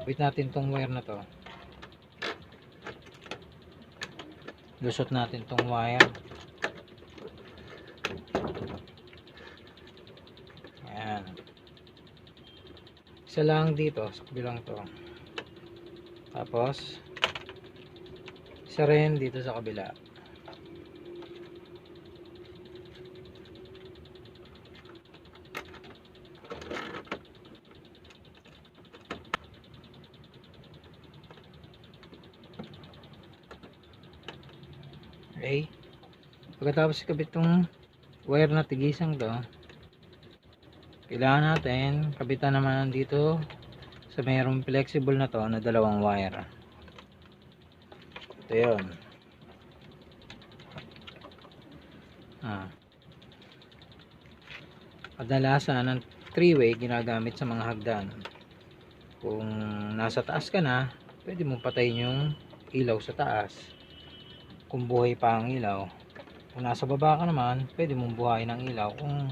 Wait natin tong wire na to. Lusot natin tong wire. Ayan. Isa lang dito sa kabilang to. Tapos isa rin dito sa kabila. Okay. Pagkatapos ikabit tong wire na tigisang to, kailangan natin kabitan naman dito sa mayroong flexible na to na dalawang wire. Ito yun. Kadalasan ang 3-way ginagamit sa mga hagdan. Kung nasa taas ka na, pwede mong patayin yung ilaw sa taas kung buhay pa ang ilaw. Kung nasa baba ka naman, pwede mong buhayin ang ilaw kung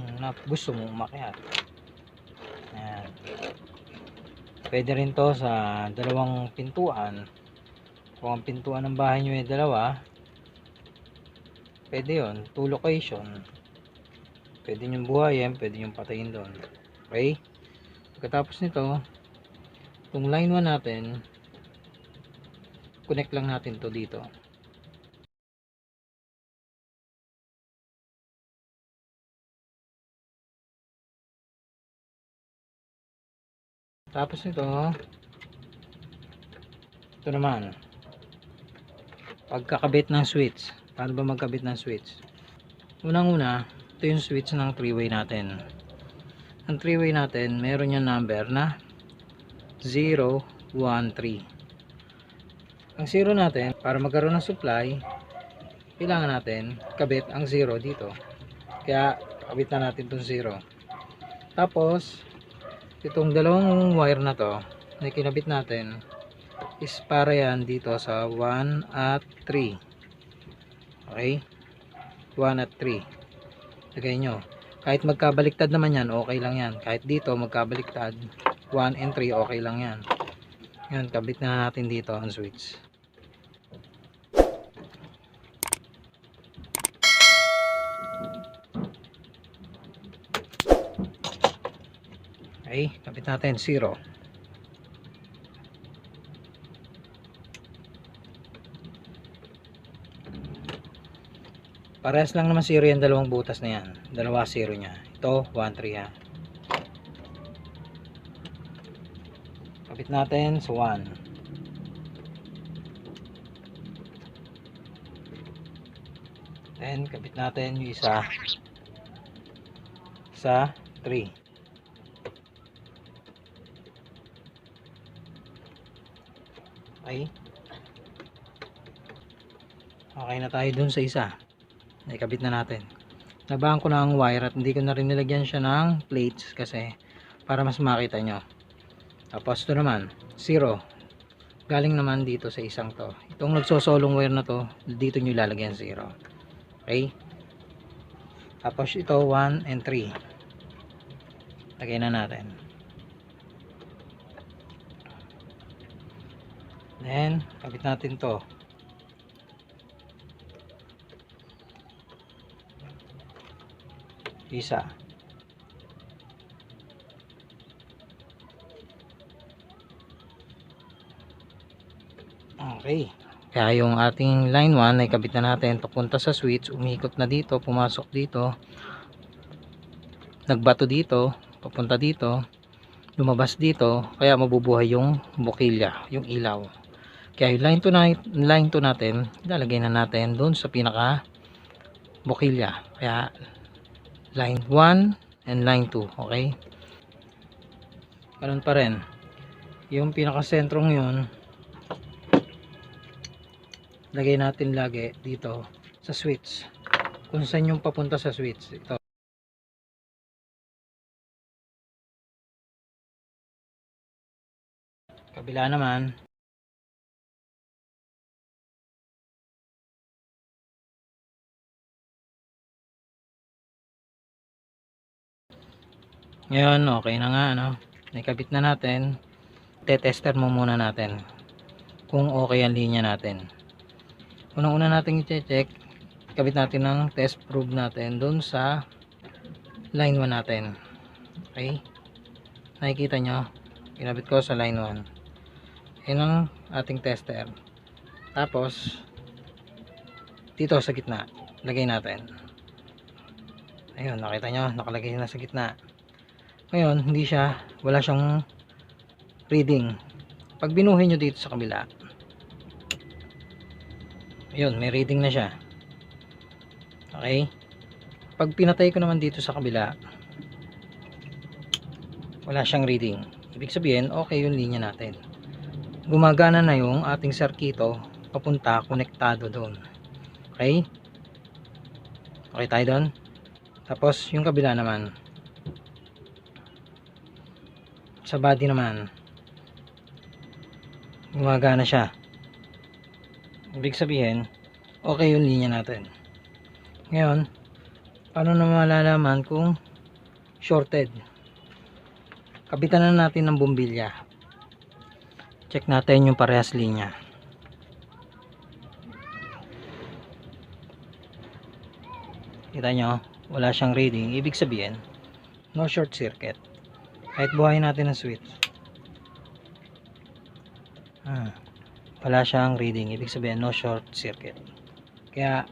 gusto mong umakyat. Ayan. Pwede rin to sa dalawang pintuan. Kung ang pintuan ng bahay nyo ay dalawa, pwede yun, 2 location. Pwede nyo buhayin, pwede nyo patayin doon. Okay? Pagkatapos nito, itong line 1 natin, connect lang natin to dito. Tapos nito, ito naman, pagkakabit ng switch. Paano ba magkabit ng switch? Unang-una, ito yung switch ng 3-way natin. Ang 3-way natin, meron yung number na 0, 1, 3. Ang 0 natin, para magkaroon ng supply, kailangan natin kabit ang 0 dito. Kaya, kabit na natin itong 0. Tapos, itong dalawang wire na to na kinabit natin is para yan dito sa 1 at 3. Okay? 1 at 3. Lagay nyo. Kahit magkabaliktad naman yan, okay lang yan. Kahit dito magkabaliktad, 1 and 3, okay lang yan. Yan, kabit na natin dito ang switch. Okay, kabit natin 0. Parehas lang naman 0 yan, dalawang butas na yan. Dalawa 0 nya. Ito 1, 3 ha. Kabit natin sa 1. Then kabit natin yung isa sa 3. Okay. Okay na tayo dun sa isa. Ikabit na natin. Nabahan ko na ang wire at hindi ko na rin nilagyan siya ng plates kasi para mas makita nyo. Tapos ito naman 0. Galing naman dito sa isang to. Itong nagsosolong wire na to, dito nyo lalagyan 0. Okay. Tapos ito 1 and 3. Lagay na natin. Then kabit natin to. Isa. Okay. Kaya yung ating line 1 ay kabit na natin papunta sa switch, umikot na dito, pumasok dito, nagbato dito, papunta dito, lumabas dito, kaya mabubuhay yung bokilya, yung ilaw. Kaya yung line 2 natin, ilalagay na natin doon sa pinaka bokilya. Kaya line 1 and line 2, okay? Ganun pa rin. Yung pinaka sentrong yun, lagay natin lagi dito sa switch. Kung saan yung papunta sa switch. Ito. Kabila naman. Ngayon, okay na nga, ano? Nakabit na natin. Te-tester mo muna natin kung okay ang linya natin. Unang-una natin i-check, kabit natin ng test probe natin dun sa line 1 natin. Okay? Nakikita nyo, kinabit ko sa line 1. Yan ang ating tester. Tapos, dito sa gitna, lagay natin. Ayun, nakita nyo, nakalagay na sa gitna. Ngayon, wala siyang reading. Pag binuhin nyo dito sa kabila, ayun, may reading na siya. Okay? Pag pinatay ko naman dito sa kabila, wala siyang reading. Ibig sabihin, okay yung linya natin. Gumagana na yung ating circuito papunta, konektado doon. Okay? Okay tayo doon? Tapos, yung kabila naman, sa body naman, gumagana siya. Ibig sabihin, okay yung linya natin. Ngayon, paano na malalaman kung shorted? Kabitan na natin ng bumbilya. Check natin yung parehas linya. Kita nyo, wala siyang reading. Ibig sabihin, no short circuit. Kahit buhayin natin ang switch, wala siyang reading. Ibig sabihin, no short circuit. Kaya,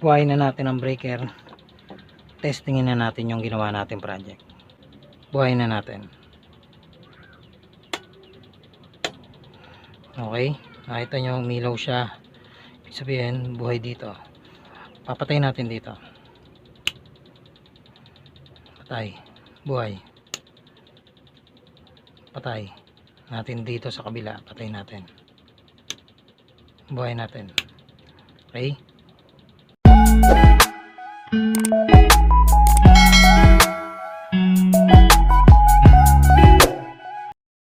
buhayin na natin ang breaker. Testingin na natin yung ginawa natin project. Buhayin na natin. Okay, nakita nyo umilaw siya. Ibig sabihin, buhay dito. Papatay natin dito. Patay, buhay. Patay natin dito sa kabila. Patay natin. Buhay natin. Okay.